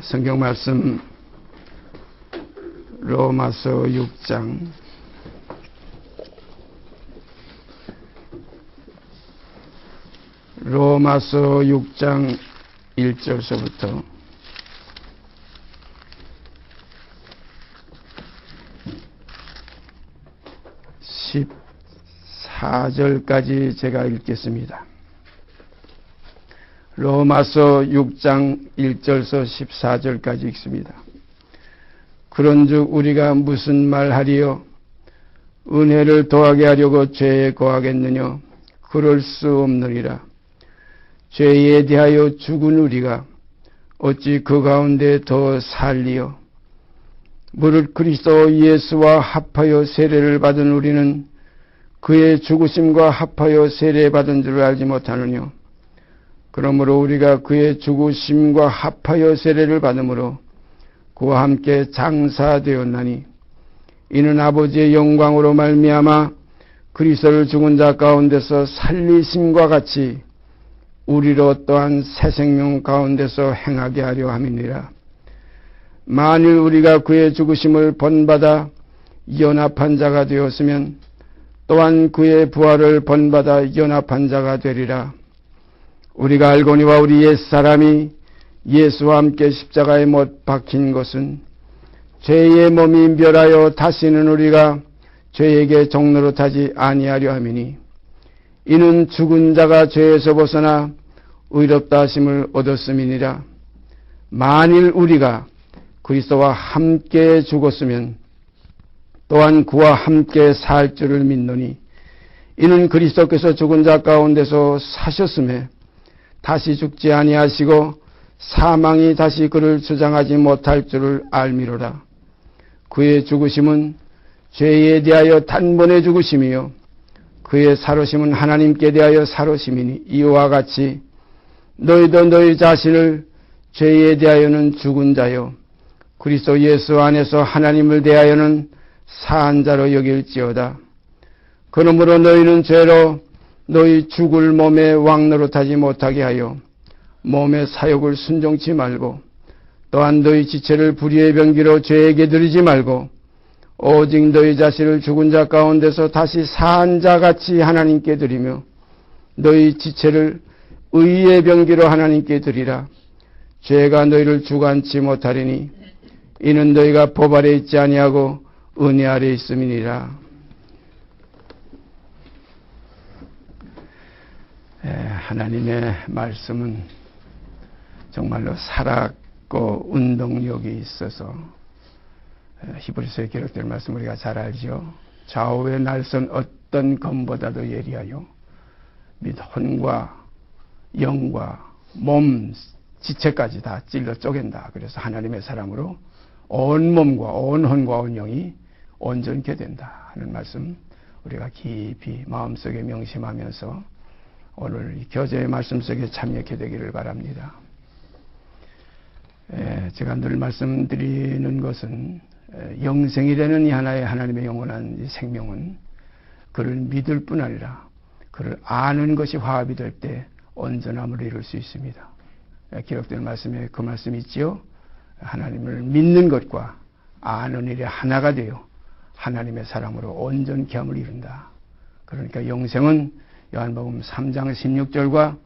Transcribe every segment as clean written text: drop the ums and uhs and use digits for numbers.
성경 말씀 로마서 6장 1절서부터 14절까지 제가 읽겠습니다. 로마서 6장 1절서 14절까지 읽습니다. 그런즉 우리가 무슨 말하리요? 은혜를 더하게 하려고 죄에 거하겠느냐? 그럴 수 없느니라. 죄에 대하여 죽은 우리가 어찌 그 가운데 더 살리요? 무릇 그리스도 예수와 합하여 세례를 받은 우리는 그의 죽으심과 합하여 세례받은 줄 알지 못하느냐? 그러므로 우리가 그의 죽으심과 합하여 세례를 받음으로 그와 함께 장사되었나니 이는 아버지의 영광으로 말미암아 그리스도를 죽은 자 가운데서 살리심과 같이 우리로 또한 새 생명 가운데서 행하게 하려 함이니라. 만일 우리가 그의 죽으심을 본받아 연합한 자가 되었으면 또한 그의 부활을 본받아 연합한 자가 되리라. 우리가 알거니와 우리 옛사람이 예수와 함께 십자가에 못 박힌 것은 죄의 몸이 멸하여 다시는 우리가 죄에게 종노릇하지 아니하려 함이니 이는 죽은 자가 죄에서 벗어나 의롭다 하심을 얻었음이니라. 만일 우리가 그리스도와 함께 죽었으면 또한 그와 함께 살 줄을 믿노니 이는 그리스도께서 죽은 자 가운데서 사셨음에 다시 죽지 아니하시고 사망이 다시 그를 주장하지 못할 줄을 알미로라. 그의 죽으심은 죄에 대하여 단번에 죽으심이요 그의 살으심은 하나님께 대하여 살으심이니 이와 같이 너희도 너희 자신을 죄에 대하여는 죽은 자요 그리스도 예수 안에서 하나님을 대하여는 산 자로 여길지어다. 그러므로 너희는 죄로 너희 죽을 몸에 왕노릇하지 못하게 하여 몸의 사욕을 순종치 말고 또한 너희 지체를 불의의 병기로 죄에게 드리지 말고 오직 너희 자신을 죽은 자 가운데서 다시 산 자같이 하나님께 드리며 너희 지체를 의의 병기로 하나님께 드리라. 죄가 너희를 주관치 못하리니 이는 너희가 법 아래 있지 아니하고 은혜 아래 있음이니라. 하나님의 말씀은 정말로 살았고 운동력이 있어서 히브리서에 기록된 말씀 우리가 잘 알죠. 좌우의 날선 어떤 검보다도 예리하여 및 혼과 영과 몸 지체까지 다 찔러 쪼갠다. 그래서 하나님의 사람으로 온 몸과 온 혼과 온 영이 온전케 된다 하는 말씀 우리가 깊이 마음속에 명심하면서 오늘 이 교제의 말씀 속에 참여하게 되기를 바랍니다. 제가 늘 말씀드리는 것은 영생이라는 이 하나의 하나님의 영원한 생명은 그를 믿을 뿐 아니라 그를 아는 것이 화합이 될 때 온전함을 이룰 수 있습니다. 기록된 말씀에 그 말씀이 있지요. 하나님을 믿는 것과 아는 일이 하나가 되어 하나님의 사람으로 온전케 함을 이룬다. 그러니까 영생은 요한복음 3장 16절과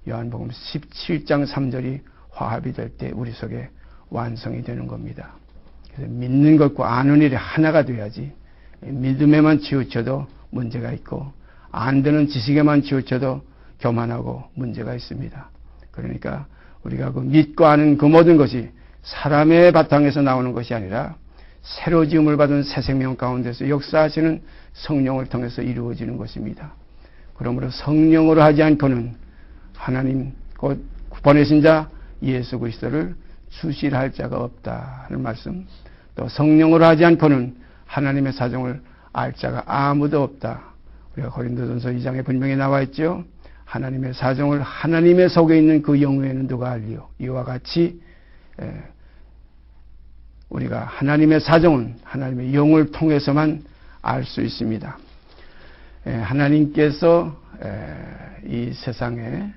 요한복음 17장 3절이 화합이 될 때 우리 속에 완성이 되는 겁니다. 그래서 믿는 것과 아는 일이 하나가 돼야지 믿음에만 치우쳐도 문제가 있고 안 되는 지식에만 치우쳐도 교만하고 문제가 있습니다. 그러니까 우리가 그 믿고 아는 그 모든 것이 사람의 바탕에서 나오는 것이 아니라 새로 지음을 받은 새 생명 가운데서 역사하시는 성령을 통해서 이루어지는 것입니다. 그러므로 성령으로 하지 않고는 하나님 곧 보내신 자 예수 그리스도를 수실할 자가 없다 하는 말씀, 또 성령으로 하지 않고는 하나님의 사정을 알 자가 아무도 없다. 우리가 고린도전서 2장에 분명히 나와 있죠. 하나님의 사정을 하나님의 속에 있는 그 영후에는 누가 알리요. 이와 같이 우리가 하나님의 사정은 하나님의 영을 통해서만 알 수 있습니다. 하나님께서 이 세상에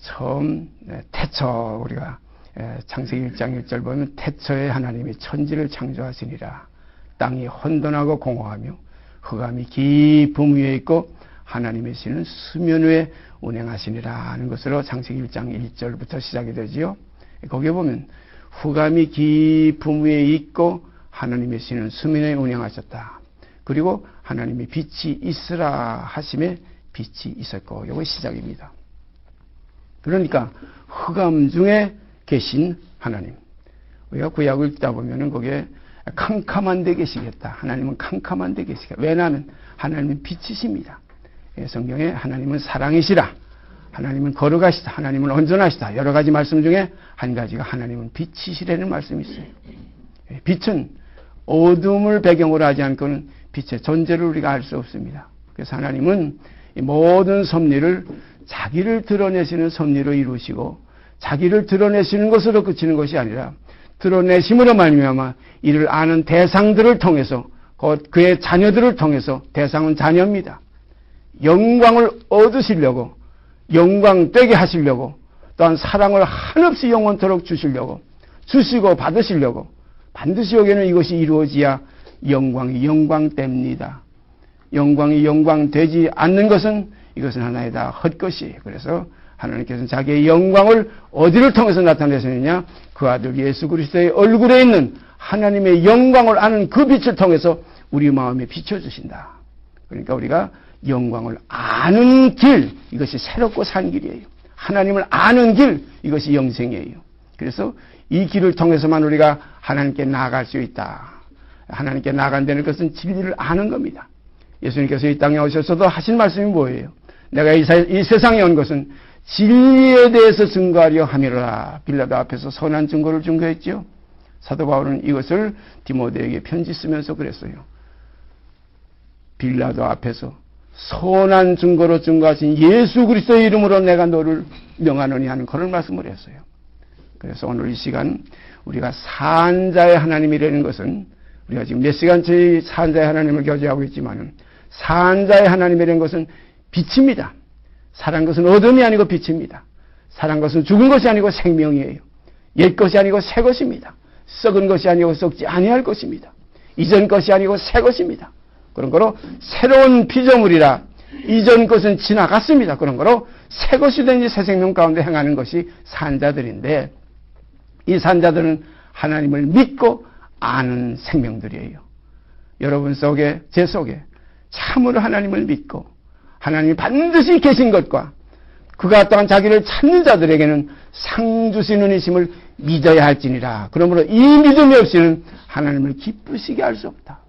처음 태초 우리가 창세기 1장 1절 보면 태초에 하나님이 천지를 창조하시니라. 땅이 혼돈하고 공허하며 흑암이 깊음 위에 있고 하나님의 신은 수면 위에 운행하시니라 하는 것으로 창세기 1장 1절부터 시작이 되지요. 거기에 보면 흑암이 깊음 위에 있고 하나님의 신은 수면에 운행하셨다. 그리고 하나님의 빛이 있으라 하심에 빛이 있었고, 이거 시작입니다. 그러니까 흑암 중에 계신 하나님. 우리가 구약을 읽다 보면은 거기에 캄캄한 데 계시겠다. 하나님은 캄캄한 데 계시겠다. 왜냐하면 하나님은 빛이십니다. 성경에 하나님은 사랑이시라. 하나님은 거룩하시다. 하나님은 온전하시다. 여러 가지 말씀 중에 한 가지가 하나님은 빛이시라는 말씀이 있어요. 빛은 어둠을 배경으로 하지 않고는 빛의 존재를 우리가 알 수 없습니다. 그래서 하나님은 이 모든 섭리를 자기를 드러내시는 섭리로 이루시고 자기를 드러내시는 것으로 그치는 것이 아니라 드러내심으로 말미암아 이를 아는 대상들을 통해서 곧 그의 자녀들을 통해서, 대상은 자녀입니다. 영광을 얻으시려고, 영광 되게 하시려고, 또한 사랑을 한없이 영원토록 주시려고, 주시고 받으시려고 반드시 여기는 이것이 이루어져야 영광이 영광됩니다. 영광이 영광되지 않는 것은 이것은 하나의 다 헛것이. 그래서 하나님께서는 자기의 영광을 어디를 통해서 나타내시느냐? 그 아들 예수 그리스도의 얼굴에 있는 하나님의 영광을 아는 그 빛을 통해서 우리 마음에 비춰주신다. 그러니까 우리가 영광을 아는 길, 이것이 새롭고 산 길이에요. 하나님을 아는 길, 이것이 영생이에요. 그래서 이 길을 통해서만 우리가 하나님께 나아갈 수 있다. 하나님께 나아간다는 것은 진리를 아는 겁니다. 예수님께서 이 땅에 오셔서도 하신 말씀이 뭐예요? 내가 이 세상에 온 것은 진리에 대해서 증거하려 함이라. 빌라도 앞에서 선한 증거를 증거했죠. 사도 바울은 이것을 디모데에게 편지 쓰면서 그랬어요. 빌라도 앞에서 선한 증거로 증거하신 예수 그리스도의 이름으로 내가 너를 명하노니 하는 그런 말씀을 했어요. 그래서 오늘 이 시간 우리가 산자의 하나님이라는 것은, 우리가 지금 몇 시간째 산자의 하나님을 교제하고 있지만은, 산자의 하나님이라는 것은 빛입니다. 살한 것은 어둠이 아니고 빛입니다. 살한 것은 죽은 것이 아니고 생명이에요. 옛 것이 아니고 새 것입니다. 썩은 것이 아니고 썩지 아니할 것입니다. 이전 것이 아니고 새 것입니다. 그런 거로 새로운 피조물이라. 이전 것은 지나갔습니다. 그런 거로 새 것이 된 새 생명 가운데 행하는 것이 산자들인데, 이 산자들은 하나님을 믿고 아는 생명들이에요. 여러분 속에, 제 속에 참으로 하나님을 믿고 하나님이 반드시 계신 것과 그가 또한 자기를 찾는 자들에게는 상 주시는 이심을 믿어야 할지니라. 그러므로 이 믿음이 없이는 하나님을 기쁘시게 할 수 없다.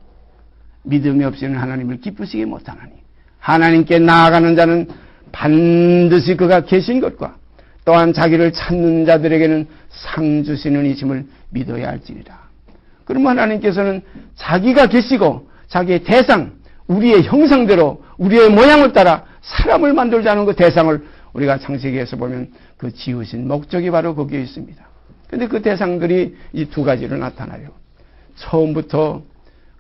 믿음이 없이는 하나님을 기쁘시게 못하나니, 하나님께 나아가는 자는 반드시 그가 계신 것과 또한 자기를 찾는 자들에게는 상 주시는 이심을 믿어야 할지니라. 그러면 하나님께서는 자기가 계시고 자기의 대상, 우리의 형상대로 우리의 모양을 따라 사람을 만들자는 그 대상을 우리가 창세기에서 보면 그 지으신 목적이 바로 거기에 있습니다. 그런데 그 대상들이 이 두 가지로 나타나요. 처음부터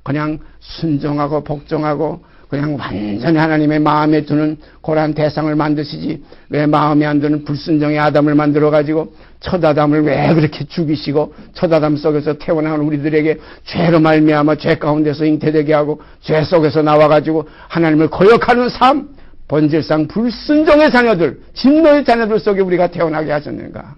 그냥 순종하고 복종하고 그냥 완전히 하나님의 마음에 드는 그러한 대상을 만드시지, 왜 마음에 안 드는 불순종의 아담을 만들어가지고 첫 아담을 왜 그렇게 죽이시고 첫 아담 속에서 태어난 우리들에게 죄로 말미암아 죄 가운데서 잉태되게 하고 죄 속에서 나와가지고 하나님을 거역하는 삶, 본질상 불순종의 자녀들, 진노의 자녀들 속에 우리가 태어나게 하셨는가.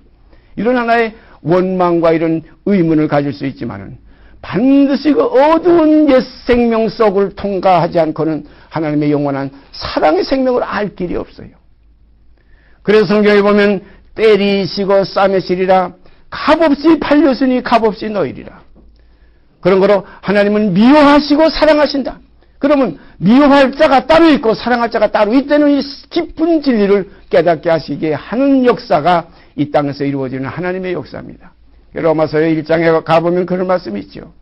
이런 하나의 원망과 이런 의문을 가질 수 있지만은 반드시 그 어두운 옛 생명 속을 통과하지 않고는 하나님의 영원한 사랑의 생명을 알 길이 없어요. 그래서 성경에 보면 때리시고 싸매시리라, 값없이 팔렸으니 값없이 놓이리라. 그런 거로 하나님은 미워하시고 사랑하신다. 그러면 미워할 자가 따로 있고 사랑할 자가 따로 있다는 이 깊은 진리를 깨닫게 하시게 하는 역사가 이 땅에서 이루어지는 하나님의 역사입니다. 로마서의 1장에 가보면 그런 말씀이 있죠.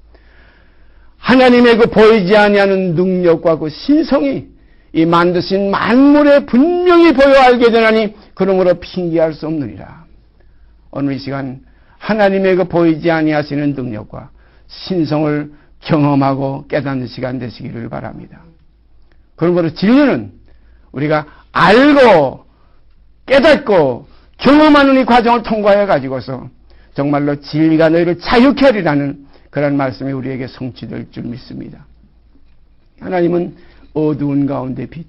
하나님의 그 보이지 아니하는 능력과 그 신성이 이 만드신 만물에 분명히 보여 알게 되나니 그러므로 핑계할 수 없느니라. 오늘 이 시간 하나님의 그 보이지 아니하시는 능력과 신성을 경험하고 깨닫는 시간 되시기를 바랍니다. 그러므로 진리는 우리가 알고 깨닫고 경험하는 이 과정을 통과해 가지고서 정말로 진리가 너희를 자유케 하리라는 그런 말씀이 우리에게 성취될 줄 믿습니다. 하나님은 어두운 가운데 빛,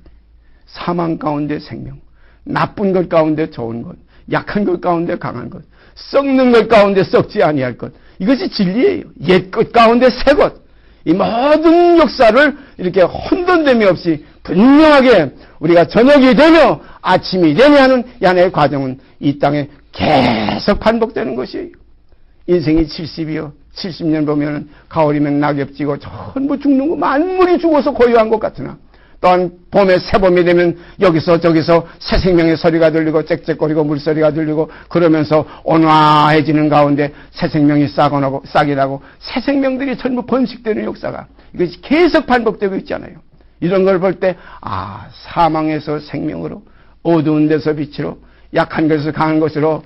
사망 가운데 생명, 나쁜 것 가운데 좋은 것, 약한 것 가운데 강한 것, 썩는 것 가운데 썩지 아니할 것, 이것이 진리예요. 옛 것 가운데 새 것, 이 모든 역사를 이렇게 혼돈됨이 없이 분명하게 우리가 저녁이 되며 아침이 되며 하는 야의 과정은 이 땅에 계속 반복되는 것이에요. 인생이 70이요. 70년 보면 가을이면 낙엽 지고 전부 죽는 거, 만물이 죽어서 고요한 것 같으나 또한 봄에 새봄이 되면 여기서 저기서 새 생명의 소리가 들리고 짹짹거리고 물소리가 들리고 그러면서 온화해지는 가운데 새 생명이 싹이 나고 새 생명들이 전부 번식되는 역사가 이것이 계속 반복되고 있잖아요. 이런 걸 볼 때 사망에서 생명으로, 어두운 데서 빛으로, 약한 것에서 강한 것으로,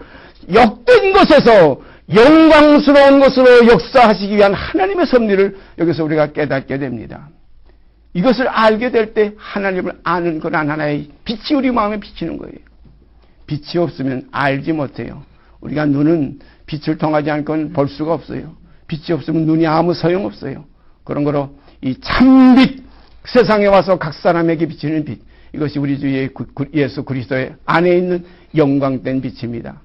역된 것에서 영광스러운 것으로 역사하시기 위한 하나님의 섭리를 여기서 우리가 깨닫게 됩니다. 이것을 알게 될 때 하나님을 아는 그런 하나의 빛이 우리 마음에 비치는 거예요. 빛이 없으면 알지 못해요. 우리가 눈은 빛을 통하지 않고는 볼 수가 없어요. 빛이 없으면 눈이 아무 소용없어요. 그런 거로 이 참빛, 세상에 와서 각 사람에게 비치는 빛, 이것이 우리 주 예수 그리스도의 안에 있는 영광된 빛입니다.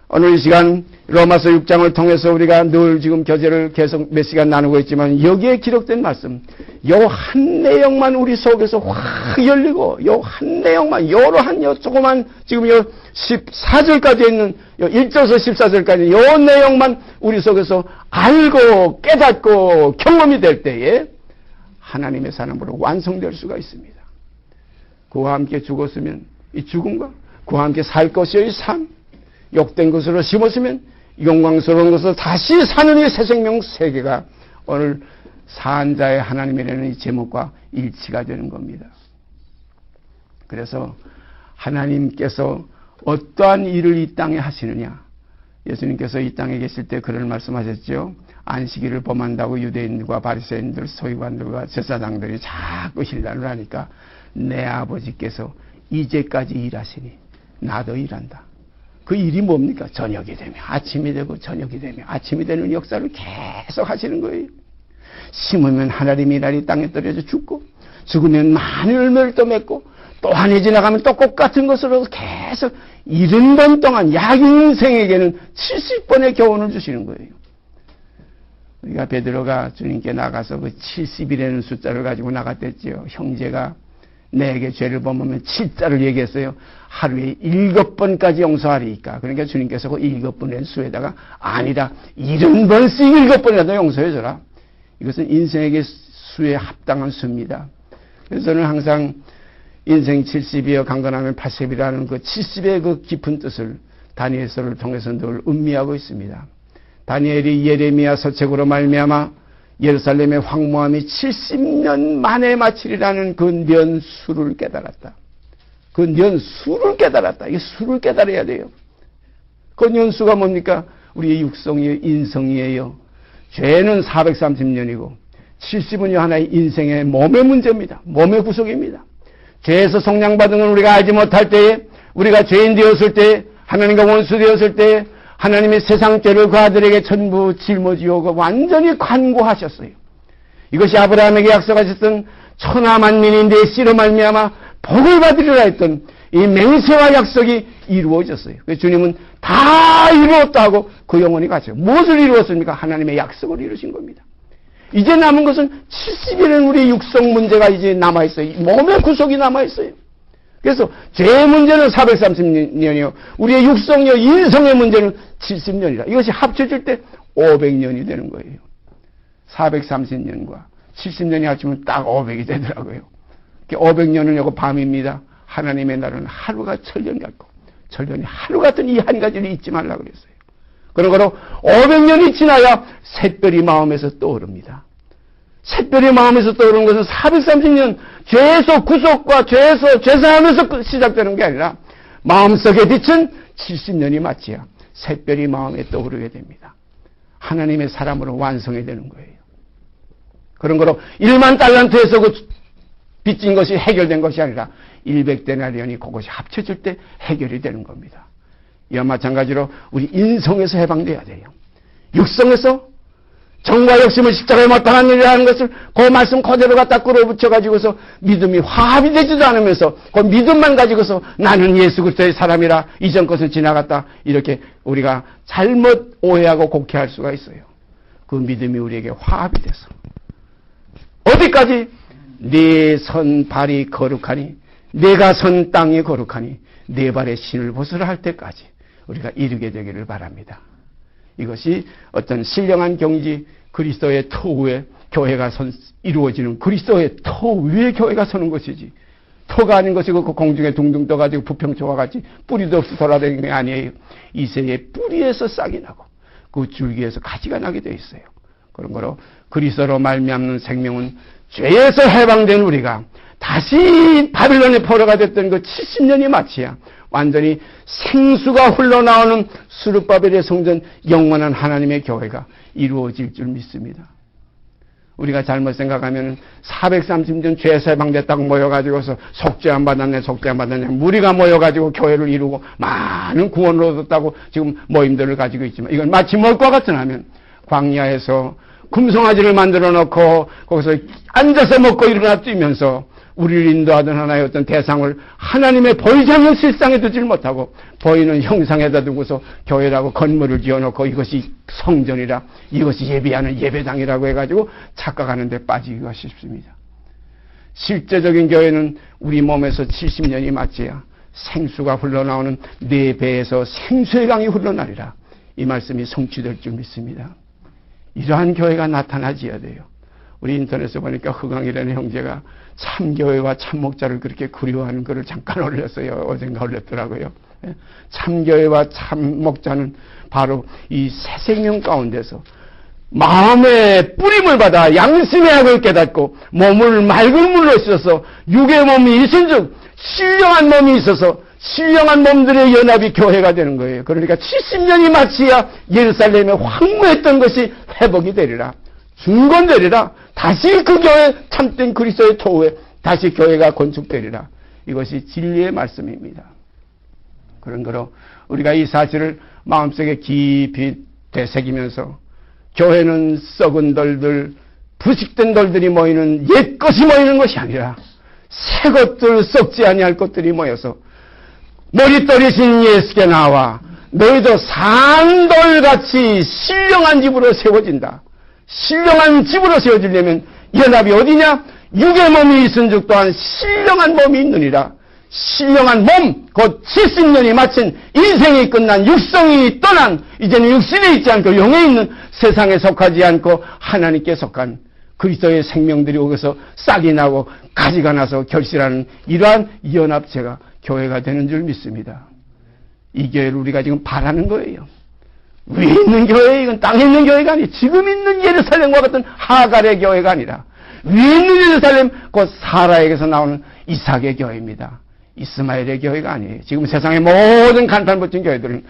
오늘 이 시간 로마서 6장을 통해서 우리가 늘 지금 교제를 계속 몇 시간 나누고 있지만 여기에 기록된 말씀, 요 한 내용만 우리 속에서 확 열리고 요 한 내용만, 요러한 요 조그만 지금 요 14절까지 있는 요 1절에서 14절까지 요 내용만 우리 속에서 알고 깨닫고 경험이 될 때에 하나님의 사람으로 완성될 수가 있습니다. 그와 함께 죽었으면 이 죽음과 그와 함께 살 것이요 이 삶, 욕된 것으로 심었으면 영광스러운 것으로 다시 사는 이 새 생명 세계가 오늘 산 자의 하나님이라는 이 제목과 일치가 되는 겁니다. 그래서 하나님께서 어떠한 일을 이 땅에 하시느냐, 예수님께서 이 땅에 계실 때 그런 말씀하셨죠. 안식일을 범한다고 유대인들과 바리새인들, 서기관들과 제사장들이 자꾸 힐난을 하니까 내 아버지께서 이제까지 일하시니 나도 일한다. 그 일이 뭡니까? 저녁이 되면 아침이 되고 저녁이 되면 아침이 되는 역사를 계속 하시는 거예요. 심으면 하나님이 일하니 땅에 떨어져 죽고, 죽으면 많은 열매를 또 맺고, 또 한 해 지나가면 또 똑같은 것으로 계속 70번 동안 약 인생에게는 70번의 교훈을 주시는 거예요. 우리가 베드로가 주님께 나가서 그 70이라는 숫자를 가지고 나갔댔지요. 형제가 내게 죄를 범하면 7자를 얘기했어요. 하루에 7번까지 용서하리까. 그러니까 주님께서 그 7번의 수에다가 아니다, 70번씩 7번이라도 용서해줘라. 이것은 인생에게 수에 합당한 수입니다. 그래서 저는 항상 인생 70이여 강건하면 80이라는 그 70의 그 깊은 뜻을 다니엘서를 통해서 늘 음미하고 있습니다. 다니엘이 예레미야 서책으로 말미암아 예루살렘의 황무함이 70년 만에 마치리라는 그 년수를 깨달았다. 그 년수를 깨달았다. 이 수를 깨달아야 돼요. 그 년수가 뭡니까? 우리의 육성이에요, 인성이에요. 죄는 430년이고 70은요 하나의 인생의 몸의 문제입니다. 몸의 구속입니다. 죄에서 속량받은 건 우리가 알지 못할 때에, 우리가 죄인 되었을 때, 하나님과 원수 되었을 때 하나님의 세상 죄를 그 아들에게 전부 짊어지고 완전히 관고하셨어요. 이것이 아브라함에게 약속하셨던 천하 만민이 내 씨로 말미암아 복을 받으리라 했던 이 맹세와 약속이 이루어졌어요. 그래서 주님은 다 이루었다 하고 그 영혼이 갔어요. 무엇을 이루었습니까? 하나님의 약속을 이루신 겁니다. 이제 남은 것은 70일은 우리 육성 문제가 이제 남아있어요. 몸의 구속이 남아있어요. 그래서 죄의 문제는 430년이요. 우리의 육성이요, 인성의 문제는 70년이라. 이것이 합쳐질 때 500년이 되는 거예요. 430년과 70년이 합치면 딱 500이 되더라고요. 500년은 요거 밤입니다. 하나님의 날은 하루가 천년 같고, 천년이 하루 같은 이 한 가지를 잊지 말라 그랬어요. 그런 거로 500년이 지나야 샛별이 마음에서 떠오릅니다. 샛별이 마음에서 떠오르는 것은 430년 죄에서 구속과 죄에서 죄사하면서 시작되는 게 아니라 마음속의 빛은 70년이 맞지야 샛별이 마음에 떠오르게 됩니다. 하나님의 사람으로 완성이 되는 거예요. 그런 거로 1만 달란트에서 그 빚진 것이 해결된 것이 아니라 100데나리온이 그것이 합쳐질 때 해결이 되는 겁니다. 이와 마찬가지로 우리 인성에서 해방돼야 돼요. 육성에서 정과 욕심을 십자가에 못 당한 일이라는 것을 그 말씀 그대로 갖다 끌어붙여가지고서 믿음이 화합이 되지도 않으면서 그 믿음만 가지고서 나는 예수 그리스도의 사람이라 이전 것은 지나갔다 이렇게 우리가 잘못 오해하고 곡해할 수가 있어요. 그 믿음이 우리에게 화합이 돼서 어디까지? 네 선 발이 거룩하니 내가 선 땅이 거룩하니 네 발의 신을 벗으라 할 때까지 우리가 이르게 되기를 바랍니다. 이것이 어떤 신령한 경지 그리스도의 터 위에 교회가 이루어지는 그리스도의 터 위에 교회가 서는 것이지 터가 아닌 것이고 그 공중에 둥둥 떠가지고 부평초와 같이 뿌리도 없이 돌아다니는 게 아니에요. 이새의 뿌리에서 싹이 나고 그 줄기에서 가지가 나게 되어 있어요. 그런 거로 그리스도로 말미암는 생명은 죄에서 해방된 우리가 다시 바빌론의 포로가 됐던 그 70년이 마치야 완전히 생수가 흘러나오는 스룹바벨의 성전 영원한 하나님의 교회가 이루어질 줄 믿습니다. 우리가 잘못 생각하면 430년 죄에서 해방됐다고 모여가지고서 속죄 안 받았네 속죄 안 받았네 무리가 모여가지고 교회를 이루고 많은 구원을 얻었다고 지금 모임들을 가지고 있지만 이건 마치 뭘과 같으냐면 광야에서 금송아지를 만들어 놓고 거기서 앉아서 먹고 일어나 뛰면서 우리를 인도하던 하나의 어떤 대상을 하나님의 보이지 않는 실상에 두질 못하고 보이는 형상에다 두고서 교회라고 건물을 지어놓고 이것이 성전이라 이것이 예배하는 예배당이라고 해가지고 착각하는 데 빠지기가 쉽습니다. 실제적인 교회는 우리 몸에서 70년이 맞지야 생수가 흘러나오는 네 배에서 생수의 강이 흘러나리라 이 말씀이 성취될 줄 믿습니다. 이러한 교회가 나타나지어야 돼요. 우리 인터넷에 보니까 허강이라는 형제가 참교회와 참목자를 그렇게 그리워하는 글을 잠깐 올렸어요. 어젠가 올렸더라고요. 참교회와 참목자는 바로 이 새 생명 가운데서 마음의 뿌림을 받아 양심의 악을 깨닫고 몸을 맑은 물로 씻어서 육의 몸이 있은즉 신령한 몸이 있어서 신령한 몸들의 연합이 교회가 되는 거예요. 그러니까 70년이 마치야 예루살렘에 황무했던 것이 회복이 되리라. 중건되리라. 다시 그 교회 참된 그리스도의 토후에 다시 교회가 건축되리라. 이것이 진리의 말씀입니다. 그런 거로 우리가 이 사실을 마음속에 깊이 되새기면서 교회는 썩은 돌들, 부식된 돌들이 모이는 옛 것이 모이는 것이 아니라 새 것들 썩지 아니할 것들이 모여서 머릿돌이신 예수께 나와 너희도 산돌같이 신령한 집으로 세워진다. 신령한 집으로 세워지려면 연합이 어디냐? 육의 몸이 있은즉 또한 신령한 몸이 있느니라. 신령한 몸, 곧 70년이 마친 인생이 끝난 육성이 떠난 이제는 육신에 있지 않고 영에 있는 세상에 속하지 않고 하나님께 속한 그리스도의 생명들이 오셔서 싹이 나고 가지가 나서 결실하는 이러한 연합체가 교회가 되는 줄 믿습니다. 이 교회를 우리가 지금 바라는 거예요. 위에 있는 교회, 이건 땅에 있는 교회가 아니 지금 있는 예루살렘과 같은 하갈의 교회가 아니라 위에 있는 예루살렘, 곧 사라에게서 나오는 이삭의 교회입니다. 이스마엘의 교회가 아니에요. 지금 세상의 모든 간판 붙인 교회들은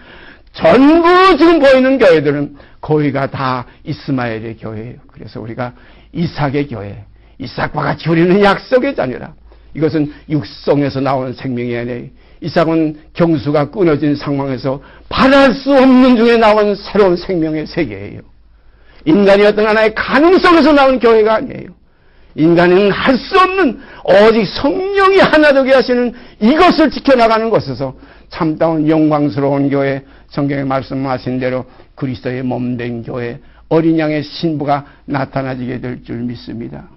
전부 지금 보이는 교회들은 거의가 다 이스마엘의 교회예요. 그래서 우리가 이삭의 교회, 이삭과 같이 우리는 약속의 자녀라. 이것은 육성에서 나오는 생명이 아니에요. 이삭은 경수가 끊어진 상황에서 바랄 수 없는 중에 나온 새로운 생명의 세계예요. 인간이 어떤 하나의 가능성에서 나온 교회가 아니에요. 인간은 할 수 없는 오직 성령이 하나 되게 하시는 이것을 지켜나가는 것에서 참다운 영광스러운 교회, 성경에 말씀하신 대로 그리스도의 몸된 교회, 어린 양의 신부가 나타나지게 될 줄 믿습니다.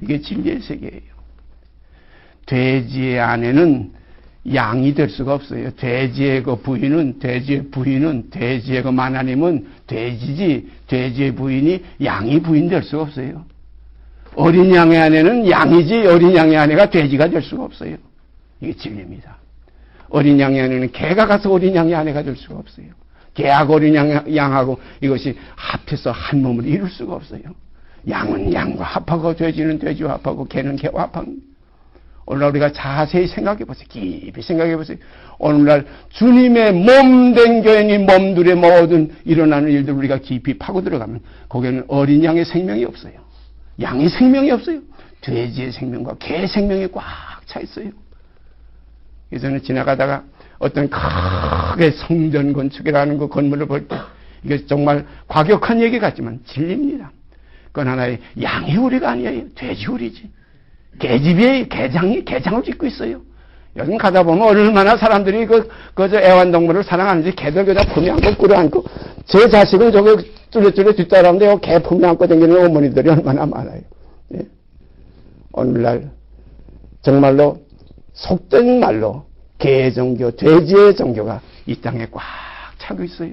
이게 진리의 세계예요. 돼지의 아내는 양이 될 수가 없어요. 돼지의 그 부인은, 돼지의 그 마나님은 돼지지, 돼지의 부인이 양이 부인 될 수가 없어요. 어린 양의 아내는 양이지, 어린 양의 아내가 돼지가 될 수가 없어요. 이게 진리입니다. 어린 양의 아내는 개가 가서 어린 양의 아내가 될 수가 없어요. 개하고 어린 양하고 이것이 합해서 한 몸을 이룰 수가 없어요. 양은 양과 합하고 돼지는 돼지와 합하고 개는 개와 합합니다. 오늘날 우리가 자세히 생각해 보세요. 깊이 생각해 보세요. 오늘날 주님의 몸된 교회니 몸들의 모든 일어나는 일들 우리가 깊이 파고 들어가면 거기에는 어린 양의 생명이 없어요. 양의 생명이 없어요. 돼지의 생명과 개의 생명이 꽉 차 있어요. 예전에 지나가다가 어떤 크게 성전 건축이라는 그 건물을 볼 때 이게 정말 과격한 얘기 같지만 진리입니다. 그건 하나의 양의 우리가 아니에요. 돼지 우리지. 개집이에요. 개장을 짓고 있어요. 요즘 가다 보면 얼마나 사람들이 저 애완동물을 사랑하는지 개들 그냥 품에 안고 끌어안고 제 자식은 저기 쭈레쭈레 뒷따라오는데 개 품에 안고 다니는 어머니들이 얼마나 많아요. 예. 오늘날 정말로 속된 말로 개의 종교, 돼지의 종교가 이 땅에 꽉 차고 있어요.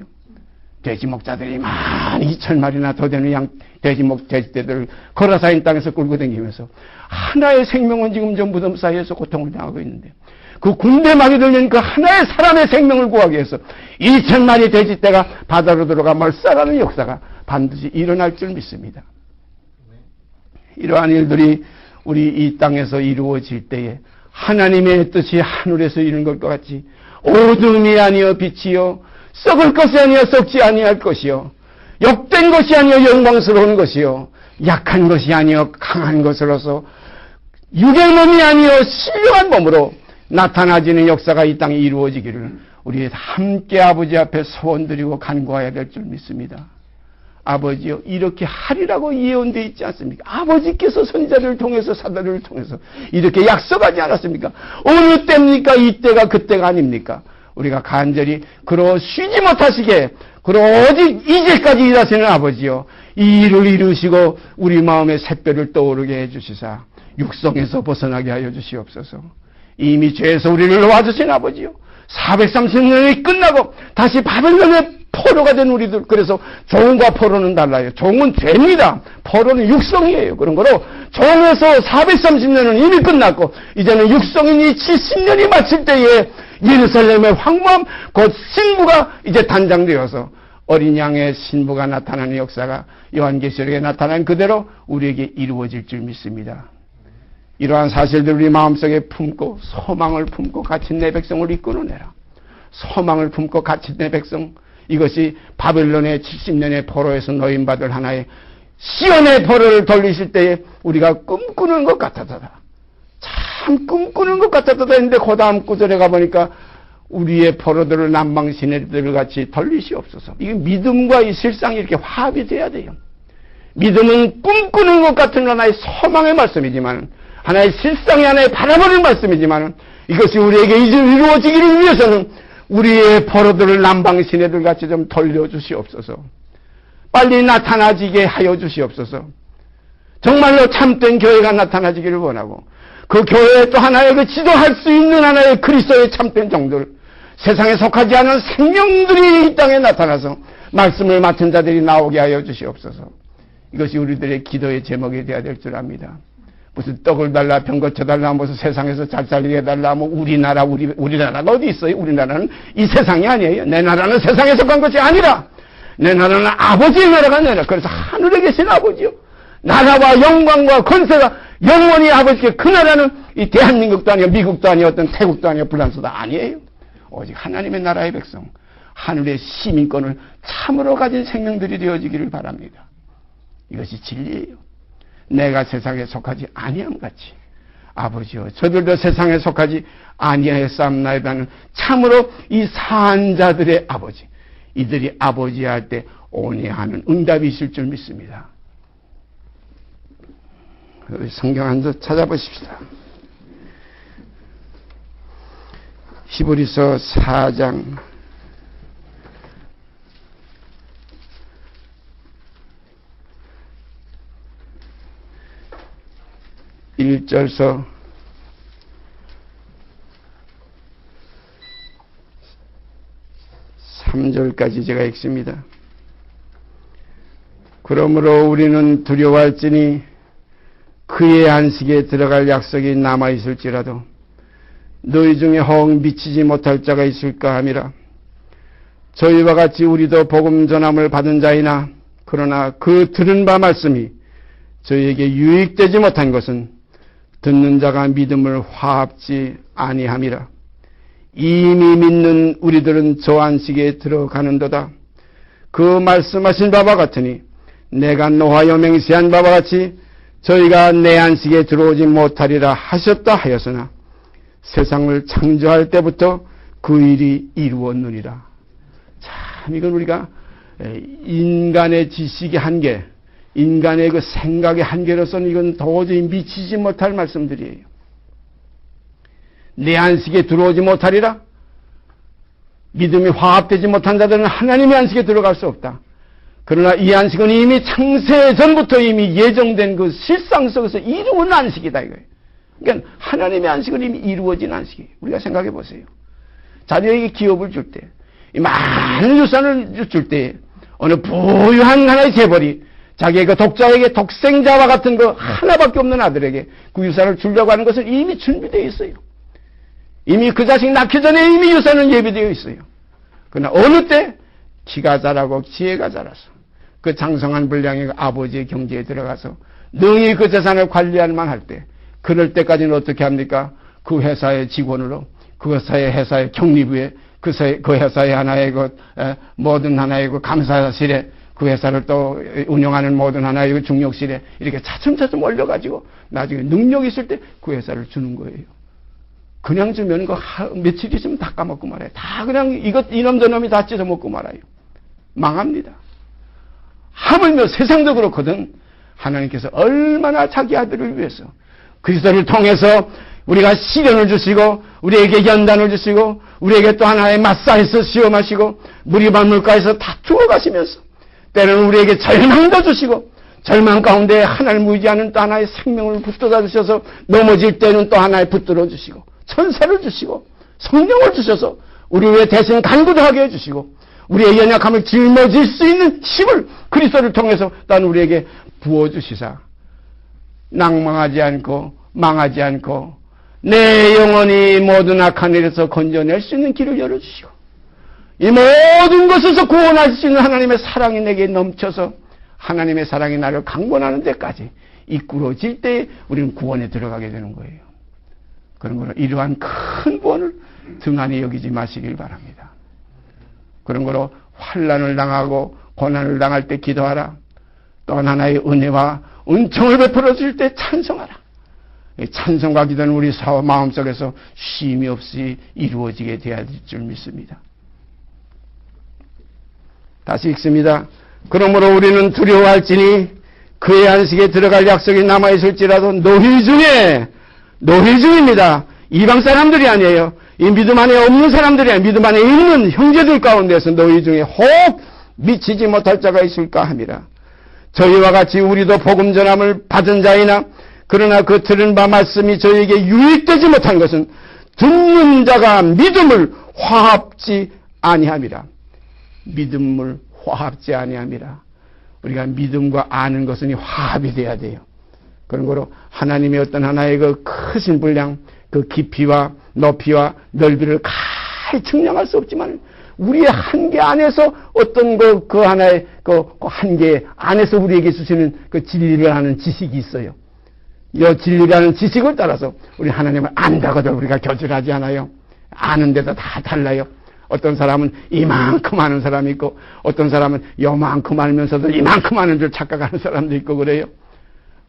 돼지 목자들이 12,000마리나 더 되는 돼지떼들을 거라사인 땅에서 끌고 다니면서 하나의 생명은 지금 저 무덤 사이에서 고통을 당하고 있는데 그 군대막이 들린 그 하나의 사람의 생명을 구하기 위해서 2,000마리 돼지떼가 바다로 들어가 멀싸라는 역사가 반드시 일어날 줄 믿습니다. 이러한 일들이 우리 이 땅에서 이루어질 때에 하나님의 뜻이 하늘에서 이루는 것과 같이 어둠이 아니여 빛이요 썩을 것이 아니여 썩지 아니할 것이요 욕된 것이 아니여 영광스러운 것이요 약한 것이 아니여 강한 것으로서 육의 몸이 아니여 신령한 몸으로 나타나지는 역사가 이 땅에 이루어지기를 우리 함께 아버지 앞에 소원드리고 간구해야 될 줄 믿습니다. 아버지요, 이렇게 하리라고 예언되어 있지 않습니까? 아버지께서 선자를 통해서 사도를 통해서 이렇게 약속하지 않았습니까? 어느 때입니까? 이때가 그때가 아닙니까? 우리가 간절히 그러 쉬지 못하시게 그러 오직 이제까지 일하시는 아버지요, 이 일을 이루시고 우리 마음의 샛별을 떠오르게 해주시사 육성에서 벗어나게 하여 주시옵소서. 이미 죄에서 우리를 놓아주신 아버지요, 430년이 끝나고 다시 바벨론의 포로가 된 우리들, 그래서 종과 포로는 달라요. 종은 죄입니다. 포로는 육성이에요. 그런 거로 종에서 430년은 이미 끝났고 이제는 육성인이 70년이 마칠 때에 예루살렘의 황무함 곧 신부가 이제 단장되어서 어린 양의 신부가 나타나는 역사가 요한계시록에 나타난 그대로 우리에게 이루어질 줄 믿습니다. 이러한 사실들을 우리 마음속에 품고 소망을 품고 갇힌 내 백성을 이끌어내라. 소망을 품고 갇힌 내 백성, 이것이 바벨론의 70년의 포로에서 노임받을 하나의 시온의 포로를 돌리실 때에 우리가 꿈꾸는 것 같았다. 참 꿈꾸는 것 같았다 했는데 그 다음 구절에 가보니까 우리의 포로들을 남방시내들 같이 돌리시옵소서. 이게 믿음과 이 실상이 이렇게 화합이 돼야 돼요. 믿음은 꿈꾸는 것 같은 하나의 소망의 말씀이지만, 하나의 실상의 하나의 바라보는 말씀이지만, 이것이 우리에게 이제 이루어지기를 위해서는 우리의 포로들을 남방시내들 같이 좀 돌려주시옵소서. 빨리 나타나지게 하여 주시옵소서. 정말로 참된 교회가 나타나지기를 원하고, 그 교회에 또 하나의 그 지도할 수 있는 하나의 그리스도의 참된 종들, 세상에 속하지 않은 생명들이 이 땅에 나타나서 말씀을 맡은 자들이 나오게 하여 주시옵소서. 이것이 우리들의 기도의 제목이 되어야 될 줄 압니다. 무슨 떡을 달라, 병 고쳐달라, 무슨 세상에서 잘 살리게 해달라, 뭐 우리나라가 어디 있어요? 우리나라는 이 세상이 아니에요. 내 나라는 세상에 속한 것이 아니라 내 나라는 아버지의 나라가 내 나라. 그래서 하늘에 계신 아버지요, 나라와 영광과 권세가 영원히 아버지께, 그 나라는 이 대한민국도 아니요, 미국도 아니요, 어떤 태국도 아니요, 불란서도 아니에요. 오직 하나님의 나라의 백성, 하늘의 시민권을 참으로 가진 생명들이 되어지기를 바랍니다. 이것이 진리예요. 내가 세상에 속하지 아니함같이 아버지여, 저들도 세상에 속하지 아니하였사옵나이다는 참으로 이 사한 자들의 아버지, 이들이 아버지 할 때 온유하는 응답이 있을 줄 믿습니다. 성경 한 절 찾아보십시다. 히브리서 4장 1절서 3절까지 제가 읽습니다. 그러므로 우리는 두려워할지니 그의 안식에 들어갈 약속이 남아있을지라도 너희 중에 혹 미치지 못할 자가 있을까 함이라. 저희와 같이 우리도 복음 전함을 받은 자이나 그러나 그 들은 바 말씀이 저희에게 유익되지 못한 것은 듣는 자가 믿음을 화합지 아니함이라. 이미 믿는 우리들은 저 안식에 들어가는도다. 그 말씀하신 바와 같으니 내가 노하여 맹세한 바와 같이 저희가 내 안식에 들어오지 못하리라 하셨다 하였으나 세상을 창조할 때부터 그 일이 이루었느니라. 참 이건 우리가 인간의 지식의 한계, 인간의 그 생각의 한계로서는 이건 도저히 미치지 못할 말씀들이에요. 내 안식에 들어오지 못하리라. 믿음이 화합되지 못한 자들은 하나님의 안식에 들어갈 수 없다. 그러나 이 안식은 이미 창세 전부터 이미 예정된 그 실상 속에서 이루어진 안식이다 이거예요. 그러니까 하나님의 안식은 이미 이루어진 안식이에요. 우리가 생각해 보세요. 자녀에게 기업을 줄 때, 많은 유산을 줄 때 어느 부유한 하나의 재벌이 자기의 그 독자에게 독생자와 같은 그 하나밖에 없는 아들에게 그 유산을 주려고 하는 것은 이미 준비되어 있어요. 이미 그 자식 낳기 전에 이미 유산은 예비되어 있어요. 그러나 어느 때 키가 자라고 지혜가 자라서 그 장성한 분량의 그 아버지의 경제에 들어가서 능히 그 재산을 관리할 만할 때, 그럴 때까지는 어떻게 합니까? 그 회사의 직원으로, 그 회사의 경리부에, 그 회사의 하나의 모든 하나의 그 감사실에, 그 회사를 또 운영하는 모든 하나의 그 중역실에 이렇게 차츰차츰 올려가지고 나중에 능력 있을 때 그 회사를 주는 거예요. 그냥 주면 그 며칠 있으면 다 까먹고 말아요. 다 그냥 이놈 저놈이 다 찢어먹고 말아요. 망합니다. 하물며 세상도 그렇거든. 하나님께서 얼마나 자기 아들을 위해서 그리스도를 통해서 우리가 시련을 주시고 우리에게 연단을 주시고 우리에게 또 하나의 마사에서 시험하시고 무리반물가에서 다 죽어가시면서 때로는 우리에게 절망도 주시고 절망 가운데 하나님을 의지하는 또 하나의 생명을 붙들어 주셔서 넘어질 때는 또 하나의 붙들어 주시고 천사를 주시고 성령을 주셔서 우리 위해 대신 간구도 하게 해주시고 우리의 연약함을 짊어질 수 있는 힘을 그리스도를 통해서 또한 우리에게 부어주시사 낭망하지 않고 망하지 않고 내 영혼이 모든 악한 일에서 건져낼 수 있는 길을 열어주시고 이 모든 것에서 구원할 수 있는 하나님의 사랑이 내게 넘쳐서 하나님의 사랑이 나를 강권하는 데까지 이끌어질 때 우리는 구원에 들어가게 되는 거예요. 그런 거로 이러한 큰 구원을 등한히 여기지 마시길 바랍니다. 그런 거로 환난을 당하고 고난을 당할 때 기도하라. 또 하나의 은혜와 은총을 베풀어 줄 때 찬송하라. 찬송과 기도는 우리 마음속에서 쉼이 없이 이루어지게 되어야 될 줄 믿습니다. 다시 읽습니다. 그러므로 우리는 두려워할지니 그의 안식에 들어갈 약속이 남아있을지라도 노희 중입니다. 이방 사람들이 아니에요. 이 믿음 안에 없는 사람들이 아니에요. 믿음 안에 있는 형제들 가운데서 너희 중에 혹 미치지 못할 자가 있을까 함이라. 저희와 같이 우리도 복음 전함을 받은 자이나 그러나 그 들은 바 말씀이 저희에게 유익되지 못한 것은 듣는 자가 믿음을 화합지 아니함이라. 믿음을 화합지 아니함이라. 우리가 믿음과 아는 것은 화합이 돼야 돼요. 그런 거로 하나님의 어떤 하나의 그 크신 분량, 그 깊이와 높이와 넓이를 가히 측량할 수 없지만 우리의 한계 안에서 어떤 그 하나의 그 한계 안에서 우리에게 주시는 그 진리를 아는 지식이 있어요. 이 진리라는 지식을 따라서 우리 하나님을 안다고도 우리가 교질하지 않아요. 아는데도 다 달라요. 어떤 사람은 이만큼 아는 사람이 있고 어떤 사람은 요만큼 알면서도 이만큼 아는 줄 착각하는 사람도 있고 그래요.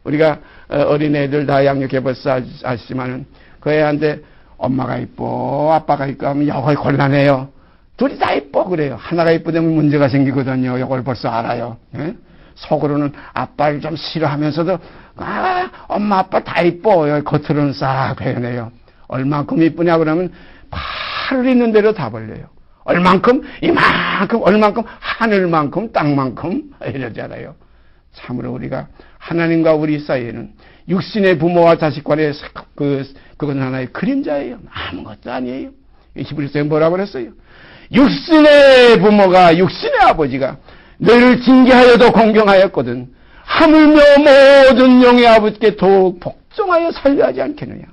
우리가 어린애들 다 양육해 벌써 아시지만은 그 애한테 엄마가 이뻐 아빠가 이뻐 하면 이걸 곤란해요. 둘이 다 이뻐 그래요. 하나가 이쁘다면 문제가 생기거든요. 이걸 벌써 알아요. 예? 속으로는 아빠를 좀 싫어하면서도 엄마 아빠 다 이뻐. 겉으로는 싹 표현해요. 얼만큼 이쁘냐 그러면 팔을 있는 대로 다 벌려요. 얼만큼 이만큼 얼만큼 하늘만큼 땅만큼 이러잖아요. 참으로 우리가 하나님과 우리 사이에는 육신의 부모와 자식 간의 그건 하나의 그림자예요. 아무것도 아니에요. 히브리서에 뭐라고 그랬어요? 육신의 부모가 육신의 아버지가 너희를 징계하여도 공경하였거든 하물며 모든 영의 아버지께 더욱 복종하여 살려하지 않겠느냐.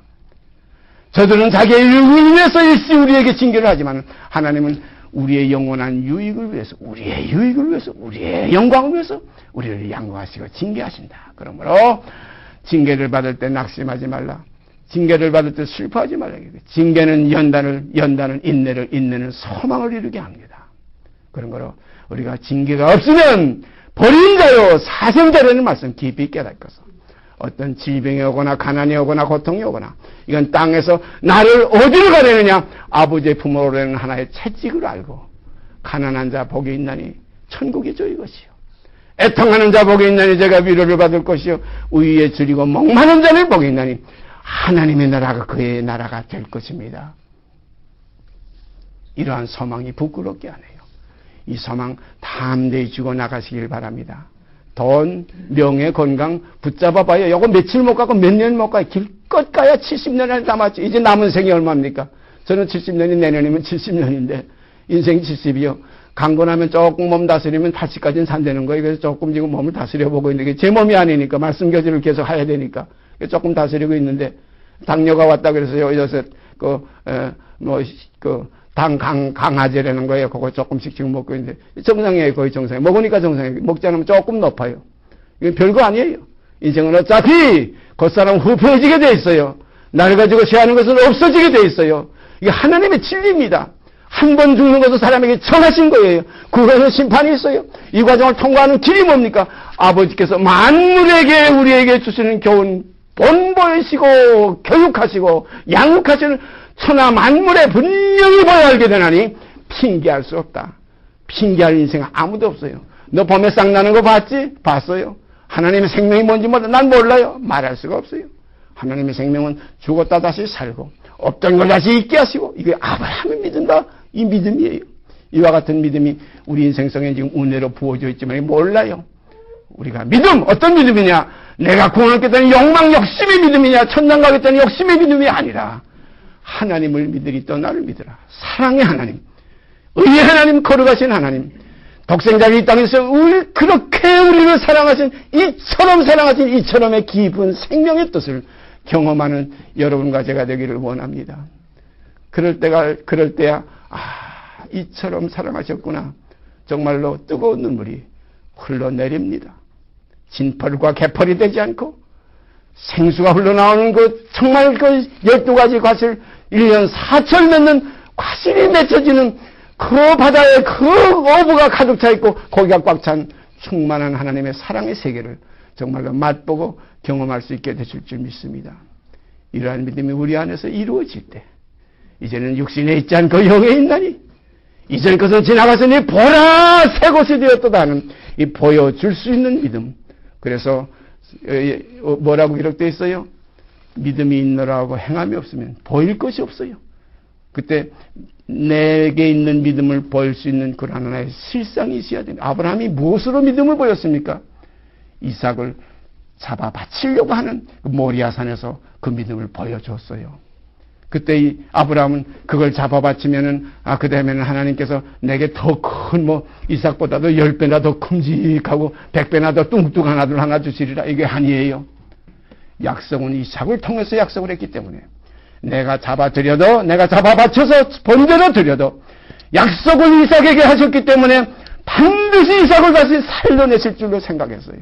저들은 자기의 유익을 위해서 일시 우리에게 징계를 하지만 하나님은 우리의 영원한 유익을 위해서 우리의 유익을 위해서 우리의 영광을 위해서 우리를 양보하시고 징계하신다. 그러므로 징계를 받을 때 낙심하지 말라. 징계를 받을 때 슬퍼하지 말라. 징계는 연단은 인내를, 인내는 소망을 이루게 합니다. 그런 거로 우리가 징계가 없으면 버린 자요 사생자라는 말씀 깊이 깨닫고서 어떤 질병이 오거나 가난이 오거나 고통이 오거나 이건 땅에서 나를 어디로 가려느냐? 아버지의 품으로는 하나의 채찍을 알고 가난한 자 복이 있나니 천국이죠 이것이요. 애통하는 자 복이 있나니 제가 위로를 받을 것이요. 우위에 줄이고 목마른 자를 복이 있나니 하나님의 나라가 그의 나라가 될 것입니다. 이러한 소망이 부끄럽게 하네요. 이 소망 담대히 쥐고 나가시길 바랍니다. 돈, 명예, 건강 붙잡아봐요. 이거 며칠 못 가고 몇 년 못 가요. 길껏 가야 70년 안에 남았죠. 이제 남은 생이 얼마입니까? 저는 70년이 내년이면 70년인데 인생 70이요. 강건하면 조금 몸 다스리면 80까지는 산다는 거예요. 그래서 조금 지금 몸을 다스려보고 있는데 제 몸이 아니니까 말씀 교제를 계속 해야 되니까 조금 다스리고 있는데 당뇨가 왔다 그래서요. 요새 강아지라는 거예요. 그거 조금씩 지금 먹고 있는데 정상이에요. 거의 정상이에요. 먹으니까 정상이에요. 먹지 않으면 조금 높아요. 이건 별거 아니에요. 인생은 어차피 겉사람 후패해지게 돼 있어요. 날 가지고 취하는 것은 없어지게 돼 있어요. 이게 하나님의 진리입니다. 한 번 죽는 것은 사람에게 정하신 거예요. 그거는 심판이 있어요. 이 과정을 통과하는 길이 뭡니까? 아버지께서 만물에게 우리에게 주시는 교훈 본보이시고 교육하시고 양육하시는 천하 만물에 분명히 보여 알게 되나니 핑계할 수 없다. 핑계할 인생은 아무도 없어요. 너 봄에 싹 나는 거 봤지? 봤어요. 하나님의 생명이 뭔지 몰라. 난 몰라요. 말할 수가 없어요. 하나님의 생명은 죽었다 다시 살고 없던 걸 다시 있게 하시고 이게 아브라함이 믿는다. 이 믿음이에요. 이와 같은 믿음이 우리 인생 속에 지금 은혜로 부어져 있지만 몰라요. 우리가 믿음, 어떤 믿음이냐? 내가 구원받겠다는 욕망, 욕심의 믿음이냐? 천당 가겠다는 욕심의 믿음이 아니라 하나님을 믿으리 또 나를 믿으라. 사랑의 하나님, 의의 하나님, 거룩하신 하나님, 독생자를 이 땅에서 그렇게 우리를 사랑하신 이처럼 사랑하신 이처럼의 깊은 생명의 뜻을 경험하는 여러분과 제가 되기를 원합니다. 그럴 때야 이처럼 사랑하셨구나. 정말로 뜨거운 눈물이 흘러내립니다. 진펄과 개펄이 되지 않고 생수가 흘러나오는 정말 12가지 과실 1년 4철 맺는 과실이 맺혀지는 그 바다에 그 어부가 가득 차 있고 고기가 꽉 찬 충만한 하나님의 사랑의 세계를 정말로 맛보고 경험할 수 있게 되실 줄 믿습니다. 이러한 믿음이 우리 안에서 이루어질 때 이제는 육신에 있지 않고 영에 있나니 이전 것은 지나갔으니 보라 새 것이 되었도다 하는 이 보여줄 수 있는 믿음. 그래서 뭐라고 기록되어 있어요? 믿음이 있노라고 행함이 없으면 보일 것이 없어요. 그때 내게 있는 믿음을 보일 수 있는 그런 하나의 실상이 있어야 됩니다. 아브라함이 무엇으로 믿음을 보였습니까? 이삭을 잡아 바치려고 하는 모리아산에서 그 믿음을 보여줬어요. 그때 이 아브라함은 그걸 잡아 바치면은 그 다음에는 하나님께서 내게 더 큰 이삭보다도 10배나 더 큼직하고 100배나 더 뚱뚱한 아들 하나 주시리라. 이게 아니에요. 약속은 이삭을 통해서 약속을 했기 때문에 내가 잡아 바쳐서 번제로 드려도 약속을 이삭에게 하셨기 때문에 반드시 이삭을 다시 살려내실 줄로 생각했어요.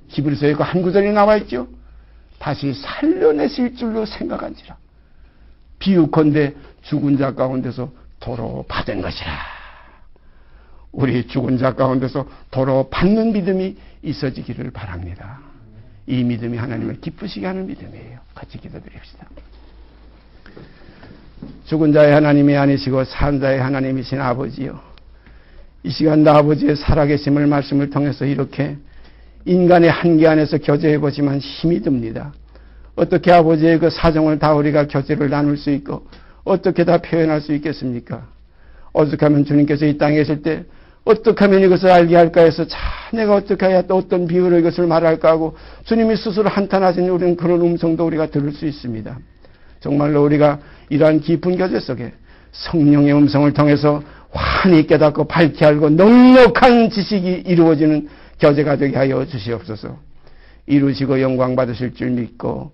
히브리서에 그 한 구절이 나와 있죠. 다시 살려내실 줄로 생각한지라. 비유컨대 죽은 자 가운데서 도로 받은 것이라. 우리 죽은 자 가운데서 도로 받는 믿음이 있어지기를 바랍니다. 이 믿음이 하나님을 기쁘시게 하는 믿음이에요. 같이 기도드립시다. 죽은 자의 하나님이 아니시고 산 자의 하나님이신 아버지요, 이 시간 나 아버지의 살아계심을 말씀을 통해서 이렇게 인간의 한계 안에서 교제해보지만 힘이 듭니다. 어떻게 아버지의 그 사정을 다 우리가 교제를 나눌 수 있고 어떻게 다 표현할 수 있겠습니까? 어떻게 하면 주님께서 이 땅에 계실 때 어떻게 하면 이것을 알게 할까 해서 내가 어떻게 해야 또 어떤 비유로 이것을 말할까 하고 주님이 스스로 한탄하신 우리는 그런 음성도 우리가 들을 수 있습니다. 정말로 우리가 이러한 깊은 교제 속에 성령의 음성을 통해서 환히 깨닫고 밝히 알고 넉넉한 지식이 이루어지는 교제가 되게 하여 주시옵소서. 이루시고 영광 받으실 줄 믿고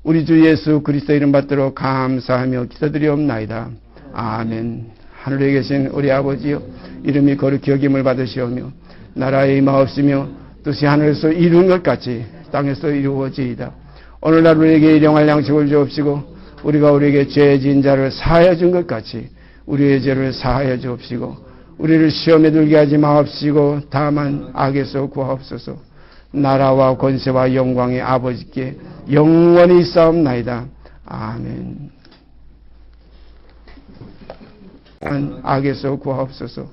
우리 주 예수 그리스도 이름 받들어 감사하며 기도드리옵나이다. 아멘. 하늘에 계신 우리 아버지여, 이름이 거룩히 여김을 받으시오며 나라에 임하옵시며 뜻이 하늘에서 이룬 것 같이 땅에서 이루어지이다. 오늘날 우리에게 일용할 양식을 주옵시고 우리가 우리에게 죄 지은 자를 사하여 준 것 같이 우리의 죄를 사하여 주옵시고 우리를 시험에 들게 하지 마옵시고 다만 악에서 구하옵소서. 나라와 권세와 영광의 아버지께 영원히 싸움나이다. 아멘. 악에서 구하옵소서.